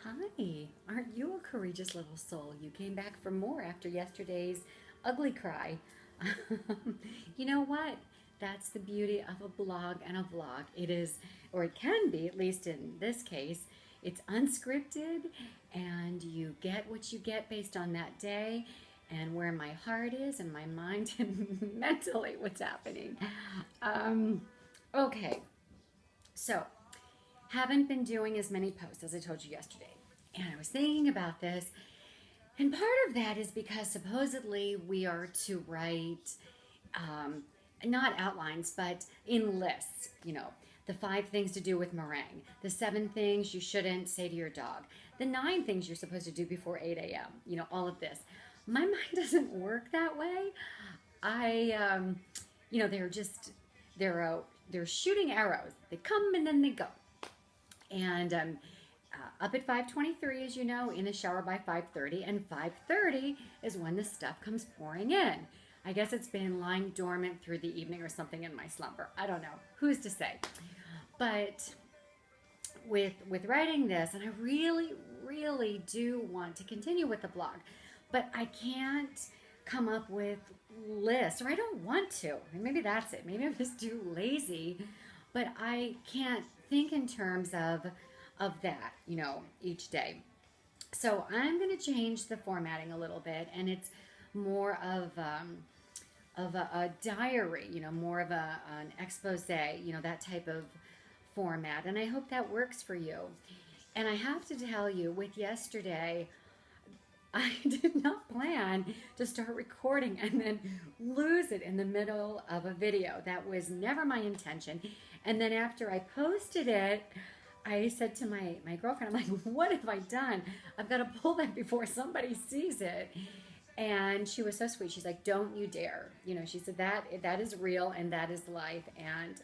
Hi, aren't you a courageous little soul? You came back for more after yesterday's ugly cry. You know what? That's the beauty of a blog and a vlog. It is, or it can be, at least in this case, it's unscripted and you get what you get based on that day and where my heart is and my mind and mentally what's happening. Um, okay, so haven't been doing as many posts as I told you yesterday. And I was thinking about this, and part of that is because supposedly we are to write not outlines, but in lists, the 5 things to do with meringue, the 7 things you shouldn't say to your dog, the 9 things you're supposed to do before 8 a.m., all of this. My mind doesn't work that way. I, they're just, they're shooting arrows. They come and then they go. And up at 5:23, as you know, in the shower by 5:30, and 5:30 is when the stuff comes pouring in. I guess it's been lying dormant through the evening or something in my slumber. I don't know. Who's to say? But with writing this, and I really, really do want to continue with the blog, but I can't come up with lists, or I don't want to. Maybe that's it. Maybe I'm just too lazy, but I can't think in terms of that, each day. So I'm going to change the formatting a little bit, and it's more of a diary, more of an expose, that type of format. And I hope that works for you. And I have to tell you, with yesterday, I did not plan to start recording and then lose it in the middle of a video. That was never my intention. And then after I posted it, I said to my girlfriend, I'm like, what have I done? I've got to pull that before somebody sees it. And she was so sweet. She's like, don't you dare. She said that is real and that is life. And,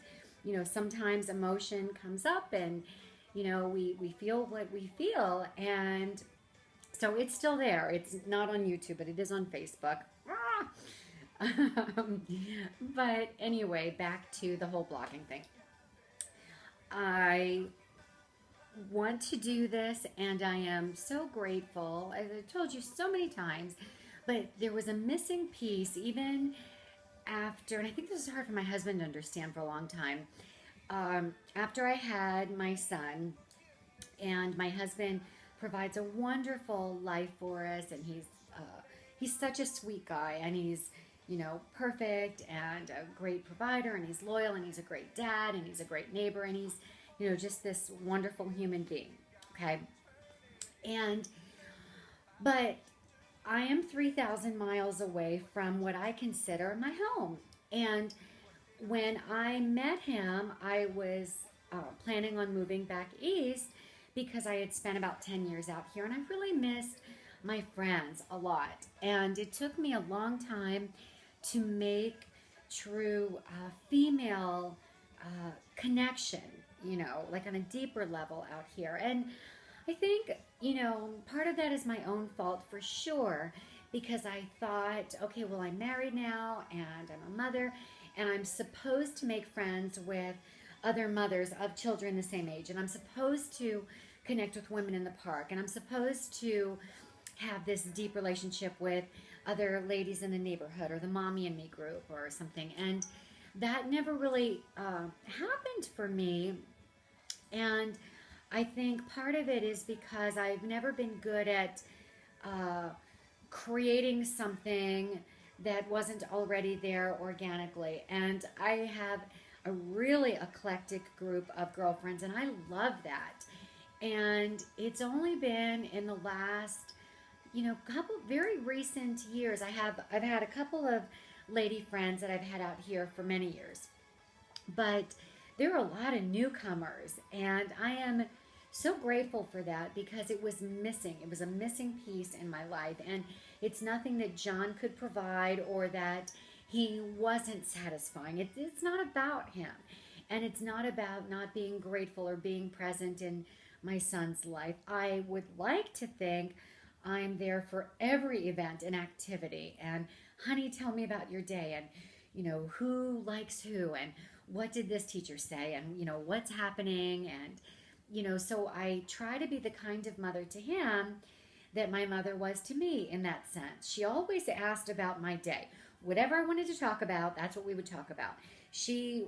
sometimes emotion comes up and, we feel what we feel. And so it's still there. It's not on YouTube, but it is on Facebook. But anyway, back to the whole blogging thing. I want to do this, and I am so grateful. As I told you so many times, but there was a missing piece even after, and I think this is hard for my husband to understand for a long time. After I had my son, and my husband provides a wonderful life for us, and he's such a sweet guy, and he's perfect and a great provider, and he's loyal, and he's a great dad, and he's a great neighbor, and he's just this wonderful human being. Okay, but I am 3,000 miles away from what I consider my home. And when I met him, I was planning on moving back east because I had spent about 10 years out here, and I really missed my friends a lot. And it took me a long time to make true female connection, like on a deeper level out here. And I think, part of that is my own fault for sure, because I thought, okay, well, I'm married now and I'm a mother, and I'm supposed to make friends with other mothers of children the same age, and I'm supposed to connect with women in the park, and I'm supposed to have this deep relationship with other ladies in the neighborhood or the mommy and me group or something. And that never really happened for me. And I think part of it is because I've never been good at creating something that wasn't already there organically. And I have a really eclectic group of girlfriends, and I love that. And it's only been in the last, couple very recent years. I've had a couple of lady friends that I've had out here for many years, but there are a lot of newcomers, and I am so grateful for that because it was missing. It was a missing piece in my life, and it's nothing that John could provide or that he wasn't satisfying. It's not about him, and it's not about not being grateful or being present in my son's life. I would like to think I'm there for every event and activity, and honey, tell me about your day, and who likes who, and what did this teacher say, and what's happening, and so I try to be the kind of mother to him that my mother was to me in that sense. She always asked about my day. Whatever I wanted to talk about, that's what we would talk about. She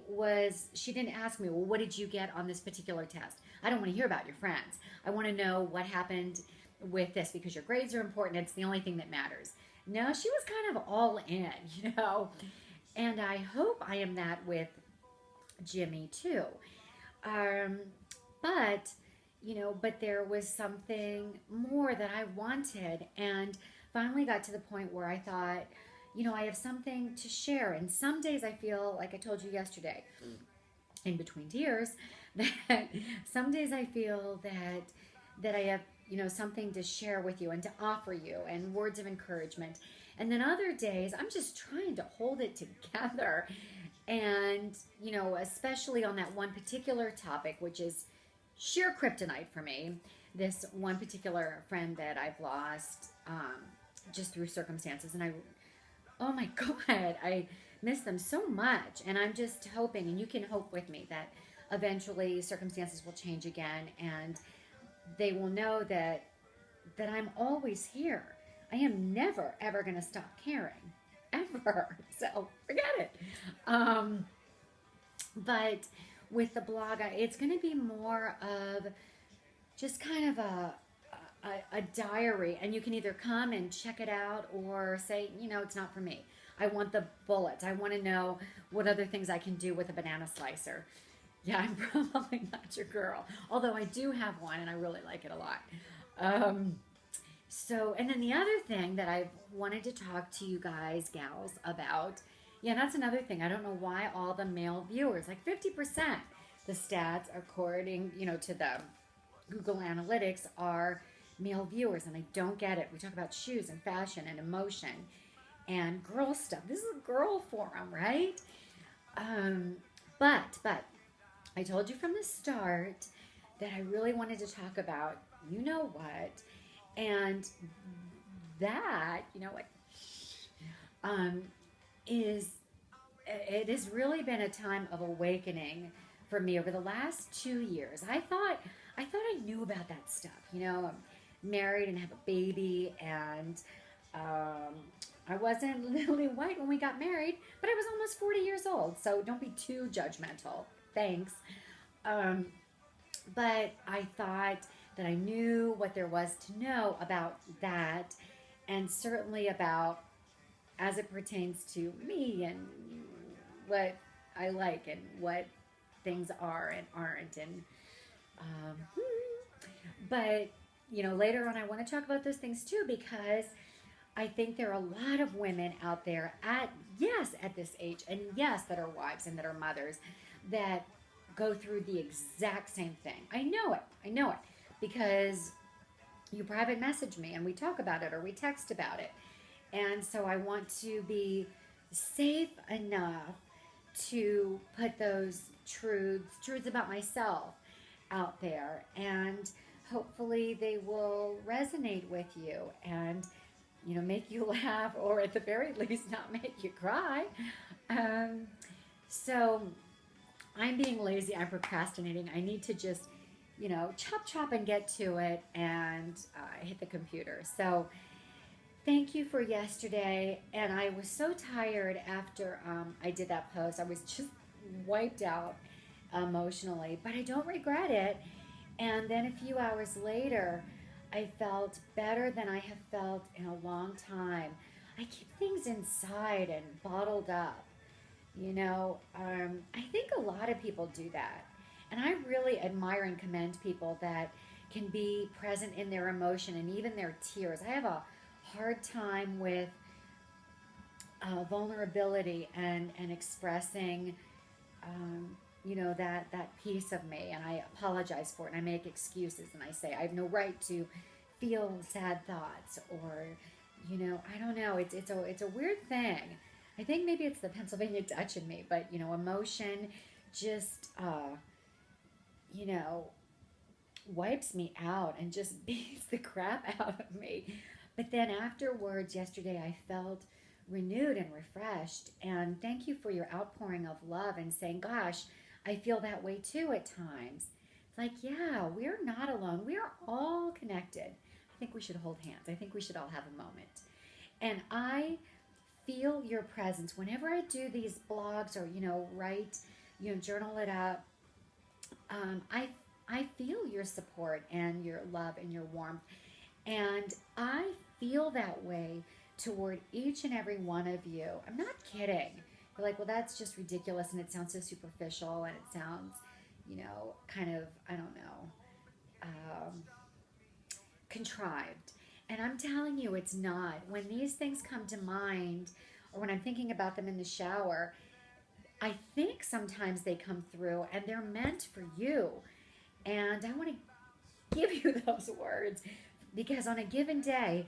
didn't ask me, well, what did you get on this particular test? I don't want to hear about your friends. I want to know what happened with this because your grades are important. It's the only thing that matters. No, she was kind of all in, you know. And I hope I am that with Jimmy too. Um, but but there was something more that I wanted, and finally got to the point where I thought, I have something to share. And some days I feel like I told you yesterday, in between tears, that some days I feel that I have something to share with you and to offer you and words of encouragement. And then other days I'm just trying to hold it together. And especially on that one particular topic, which is sheer kryptonite for me, this one particular friend that I've lost just through circumstances. And oh my God, I miss them so much. And I'm just hoping, and you can hope with me, that eventually circumstances will change again and they will know that I'm always here. I am never, ever going to stop caring. Ever. So forget it. But with the blog, it's going to be more of just kind of a diary, and you can either come and check it out or say, it's not for me. I want the bullets. I want to know what other things I can do with a banana slicer. Yeah, I'm probably not your girl, although I do have one and I really like it a lot. And then the other thing that I wanted to talk to you guys, gals, about, that's another thing. I don't know why all the male viewers, like 50%, the stats according, to the Google Analytics, are male viewers, and I don't get it. We talk about shoes and fashion and emotion and girl stuff. This is a girl forum, right? But I told you from the start that I really wanted to talk about you know what, and that is it has really been a time of awakening for me over the last 2 years. I thought I knew about that stuff. I'm married and have a baby, and I wasn't Lily White when we got married, but I was almost 40 years old, so don't be too judgmental. Thanks. But I thought that I knew what there was to know about that, and certainly about as it pertains to me and what I like and what things are and aren't. And but later on I want to talk about those things too, because I think there are a lot of women out there at this age, and yes, that are wives and that are mothers, that go through the exact same thing. I know it because you private message me and we talk about it or we text about it. And so I want to be safe enough to put those truths about myself out there, and hopefully they will resonate with you and make you laugh, or at the very least not make you cry. So I'm being lazy, I'm procrastinating. I need to just chop and get to it and hit the computer. So thank you for yesterday. And I was so tired after I did that post. I was just wiped out emotionally, but I don't regret it. And then a few hours later, I felt better than I have felt in a long time. I keep things inside and bottled up. I think a lot of people do that. And I really admire and commend people that can be present in their emotion and even their tears. I have a hard time with vulnerability and expressing, that piece of me. And I apologize for it. And I make excuses and I say I have no right to feel sad thoughts, or, I don't know. It's a weird thing. I think maybe it's the Pennsylvania Dutch in me, but emotion just wipes me out and just beats the crap out of me. But then afterwards, yesterday, I felt renewed and refreshed. And thank you for your outpouring of love and saying, gosh, I feel that way too at times. like, yeah, we're not alone. We are all connected. I think we should hold hands. I think we should all have a moment. And I feel your presence whenever I do these blogs or, write, journal it up. I feel your support and your love and your warmth. And I feel that way toward each and every one of you. I'm not kidding. You're like, well, that's just ridiculous and it sounds so superficial and it sounds, kind of, I don't know, um, contrived. And I'm telling you, it's not. When these things come to mind, or when I'm thinking about them in the shower, I think sometimes they come through and they're meant for you. And I want to give you those words because on a given day,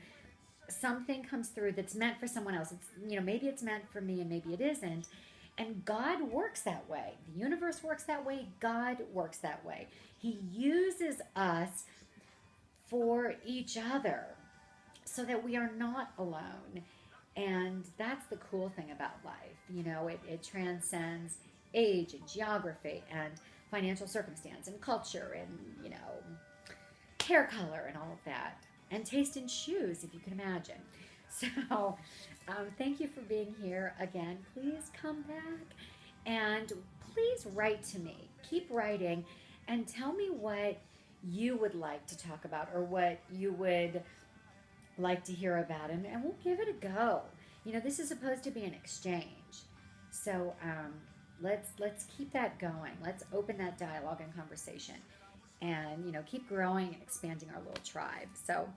something comes through that's meant for someone else. It's, maybe it's meant for me and maybe it isn't. And God works that way. The universe works that way. God works that way. He uses us for each other so that we are not alone. And that's the cool thing about life. It transcends age and geography and financial circumstance and culture and, hair color and all of that. And taste in shoes, if you can imagine. So, thank you for being here again. Please come back and please write to me. Keep writing and tell me what you would like to talk about or what you would like to hear about, and we'll give it a go. This is supposed to be an exchange, so let's keep that going. Let's open that dialogue and conversation, and keep growing and expanding our little tribe. So,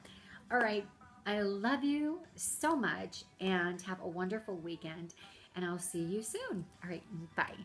all right, I love you so much, and have a wonderful weekend, and I'll see you soon. All right, bye.